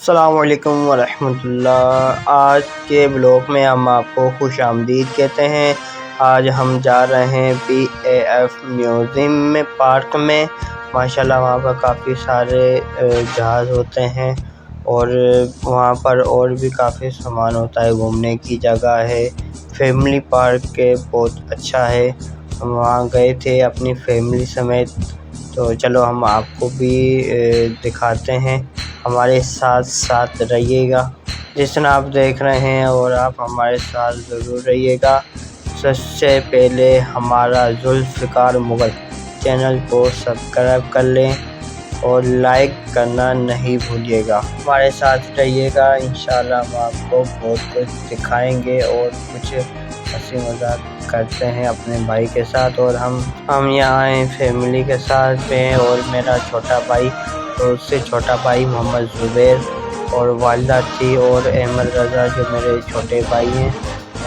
अस्सलामुअलैकुम वरहमतुल्लाह। आज के ब्लॉग में हम आपको खुश आमदीद कहते हैं। आज हम जा रहे हैं BAF म्यूज़ियम में, पार्क में। माशाल्लाह वहाँ पर काफ़ी सारे जहाज़ होते हैं और वहाँ पर और भी काफ़ी सामान होता है। घूमने की जगह है, फैमिली पार्क के बहुत अच्छा है। हम वहाँ गए थे अपनी फैमिली समेत, तो चलो हम आपको भी दिखाते हैं। हमारे साथ साथ रहिएगा, जिस तरह आप देख रहे हैं, और आप हमारे साथ ज़रूर रहिएगा। सबसे पहले हमारा जुल्फ़िकार मुग़ल चैनल को सब्सक्राइब कर लें और लाइक करना नहीं भूलिएगा। हमारे साथ रहिएगा, इंशाल्लाह हम आपको बहुत कुछ दिखाएंगे और कुछ हंसी मजाक करते हैं अपने भाई के साथ। और हम यहाँ आए फैमिली के साथ हैं, और मेरा छोटा भाई और उससे छोटा भाई मोहम्मद ज़ुबैर और वालिदा थी, और अहमद रज़ा जो मेरे छोटे भाई हैं,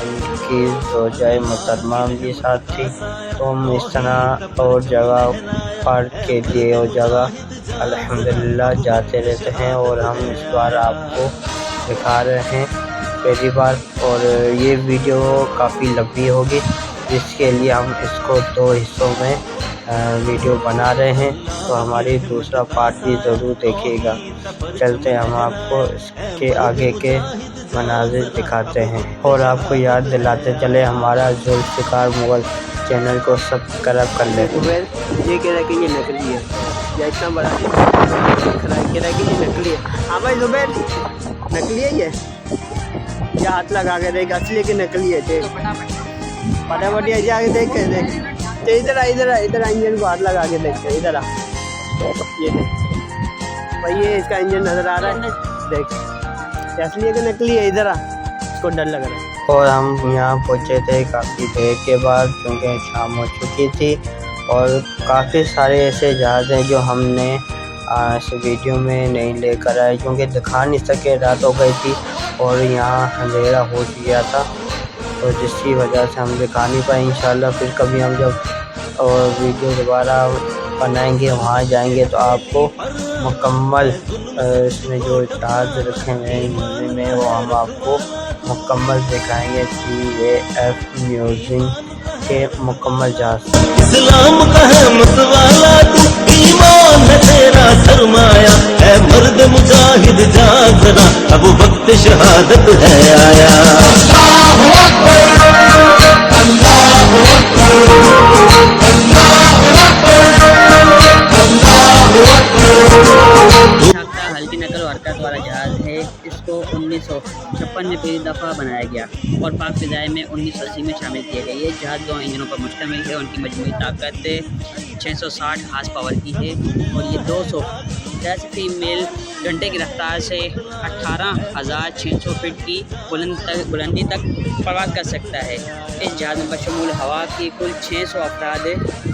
उनकी ज़ौजाए मोहतरमा भी साथ थी। तो हम इस तरह और जगह पार्क के लिए और जगह अल्हम्दुलिल्लाह जाते रहते हैं, और हम इस बार आपको दिखा रहे हैं पहली बार। और ये वीडियो काफ़ी लंबी होगी, जिसके लिए हम इसको 2 हिस्सों में वीडियो बना रहे हैं, तो हमारी दूसरा पार्ट भी ज़रूर देखिएगा। चलते हम आपको इसके आगे के मनाज़िर दिखाते हैं और आपको याद दिलाते चले हमारा जुल्फ़िकार मुग़ल चैनल को सब्सक्राइब कर ले। ये कह रहा है कि ये नकली है, या इतना बड़ा कह रहा है कि ये नकली है। हाँ भाई ज़ुबैर, नकली है ये? या हाथ लगा के देख, असली कि नकली है? देख फटाफट ऐसे आगे देख के देख, तो इधर इंजन को हाथ लगा के देखते, इधर आ, ये देख भाई, ये इसका इंजन नज़र आ रहा है, देख असली है कि नकली है? इधर आ, इसको डर लग रहा है। और हम यहाँ पहुँचे थे काफ़ी देर के बाद, क्योंकि शाम हो चुकी थी। और काफ़ी सारे ऐसे जहाज़ हैं जो हमने इस वीडियो में नहीं लेकर आए, क्योंकि दिखा नहीं सके, रात हो गई थी और यहाँ अंधेरा हो गया था, तो जिसकी वजह से हम दिखा नहीं पाए। इंशाल्लाह फिर कभी हम जब और वीडियो दोबारा बनाएंगे, वहाँ जाएंगे, तो आपको मुकम्मल इसमें जो जहाज़ रखे हुए हैं म्यूज़ियम में, वो हम आपको मुकम्मल दिखाएंगे। BAF म्यूज़ियम के मुकम्मल जहाज़। इस्लाम का है मतवाला तू, ईमान है तेरा सरमाया, है मर्द मुजाहिद जाग जरा, अब वक्त शहादत है आया। अल्लाहु अकबर, अल्लाहु अकबर, अल्लाहु अकबर। हल्की नकल और हरकत वाला जहाज़ है। इसको 1956 में पहली दफ़ा बनाया गया और पाक फ़िज़ाए में 1980 में शामिल किया गया। ये जहाज़ 2 इंजनों पर मुश्तमिल है। उनकी मजमूई ताकत 660 हार्स पावर की है और ये 210 मील घंटे की रफ्तार से 18,600 फीट की बुलंदी तक परवाज़ कर सकता है। इस जहाज़ में बशमूल हवा की कुल 600 अफराद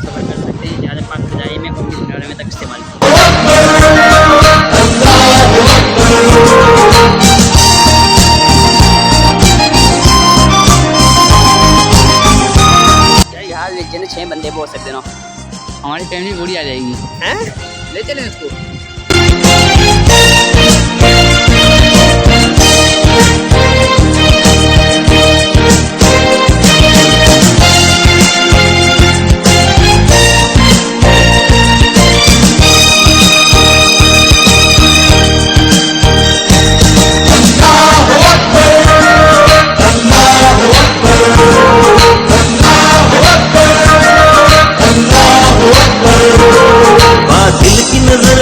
सफ़र कर सकते हैं। जहाज़ पाक फ़िज़ाए में 1999 तक इस्तेमाल किया। जने 6 बंदे बोल सकते ना, हमारी फैमिली पूरी आ जाएगी। हैं? ले चलें इसको।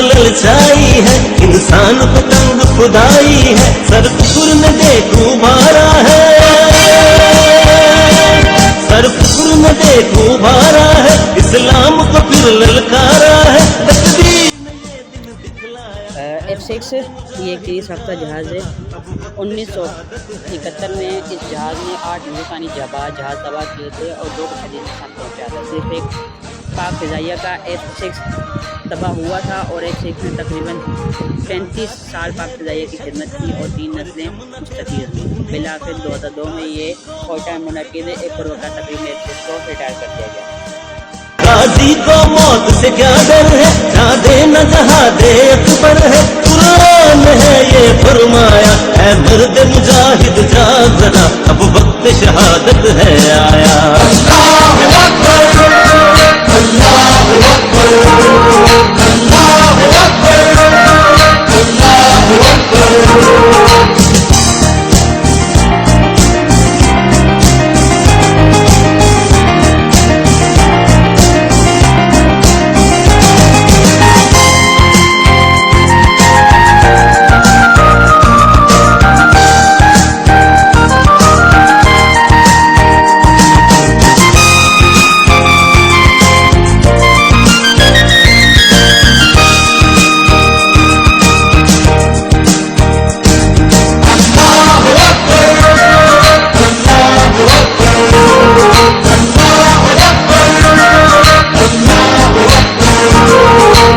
ललचाई है इंसान को तंग खुदाई है, सर फुकुर में देखूं भारा है, सर फुकुर में देखूं भारा है, इस्लाम को फिर ललकारा है। F6 ये एक 30 रफ्ता जहाज़ है। 1971 में इस जहाज़ ने 8 हिंदुस्तानी जहाज़ तबाह किए थे और 2 को शदीद नुकसान पहुँचा था। सिर्फ एक पाक फ़िज़ाइया का F6 तबाह हुआ था, और F6 में तकरीबन 35 साल पाक फ़िज़ाइया की खिदमत की और 3 नस्लें मुस्तफ़ीज़ हुई। बिलाखिर 2002 में ये कोयटा में मुनक़िद एक पुरवकार तकरीब में F6 को रिटायर कर दिया गया। गाजी को मौत से क्या डर है, ना दे न जहा दे अकबर है, कुरान ने है ये फरमाया, ऐ मर्द मुजाहिद जाग जरा, अब वक्त शहादत है आया।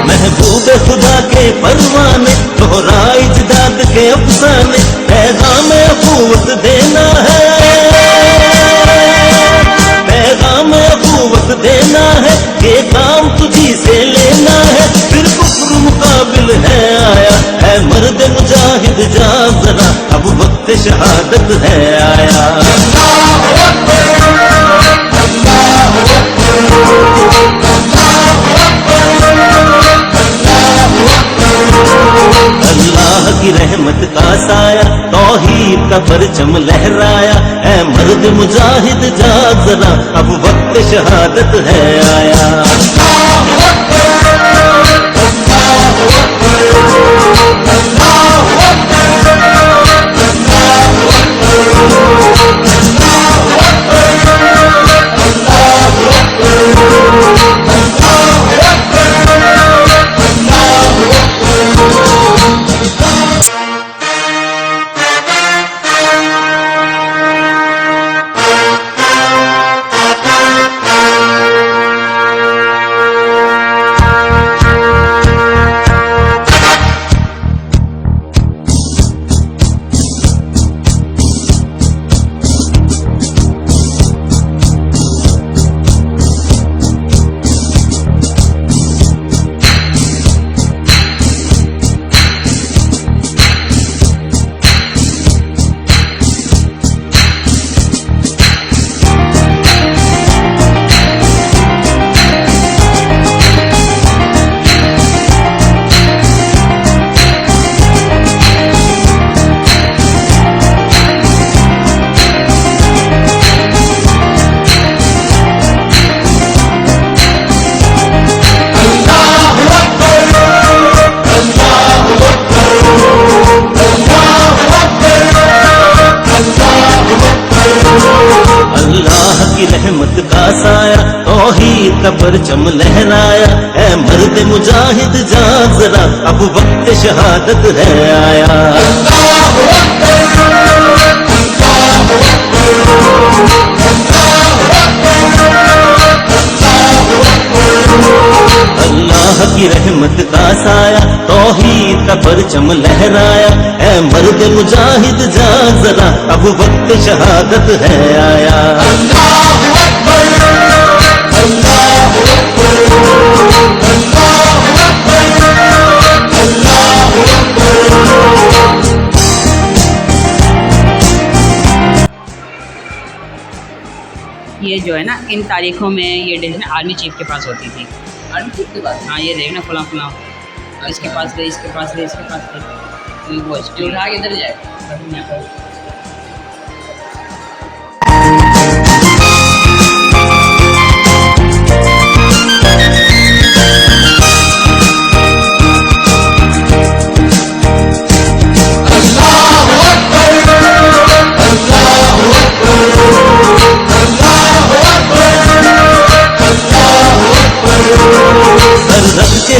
महबूब खुदा के परवाने, दोहरा इजदाद के अफसाने, पैगाम अखुवत देना है, पैगाम अखुवत देना है, ये काम तुझी से लेना है, फिर कुफ्र मुकाबिल है आया, है मर्द मुजाहिद जाग जरा, अब वक्त शहादत है आया। अल्लाह की रहमत का साया, तौहीद का परचम लहराया, ऐ मर्द मुजाहिद जाग जरा, अब वक्त शहादत है आया। रहमत का साया, तौहीद का परचम लहराया, ऐ मर्द मुजाहिद जाग जरा, अब वक्त शहादत है आया। अल्लाह की रहमत का साया, तौहीद का परचम लहराया, ऐ मर्द मुजाहिद जाग जरा, अब वक्त शहादत है आया। ये जो है ना, इन तारीखों में ये डिसीजन आर्मी चीफ के पास होती थी। आर्मी चीफ के पास? हाँ, ये देखना फलां फलां इसके पास गई, इसके पास गई, इसके पास गई, वो उठा के इधर जाए।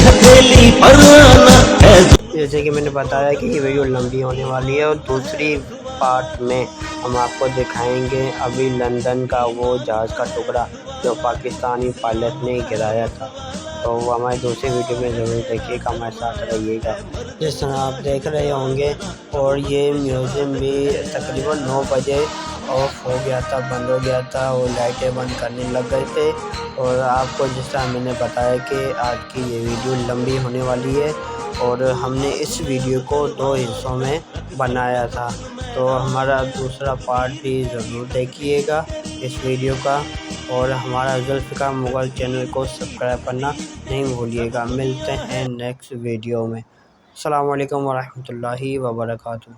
हथेली पर आना है। जैसे कि मैंने बताया कि ये वीडियो लंबी होने वाली है और दूसरी पार्ट में हम आपको दिखाएंगे अभी लंदन का वो जहाज़ का टुकड़ा जो पाकिस्तानी पायलट ने गिराया था। तो वो हमारे दूसरी वीडियो में ज़रूर देखिएगा, हमारे साथ रहिएगा। जिस तरह आप देख रहे होंगे, और ये म्यूज़ियम भी तकरीबन 9 बजे ऑफ हो गया था, बंद हो गया था और लाइटें बंद करने लग गए थे। और आपको जिस तरह मैंने बताया कि आज की ये वीडियो लंबी होने वाली है, और हमने इस वीडियो को 2 हिस्सों में बनाया था, तो हमारा दूसरा पार्ट भी ज़रूर देखिएगा इस वीडियो का, और हमारा जुल्फ़िकार मुग़ल चैनल को सब्सक्राइब करना नहीं भूलिएगा। मिलते हैं नेक्स्ट वीडियो में। अस्सलामु अलैकुम वरहमतुल्लाहि वबरकातुहू।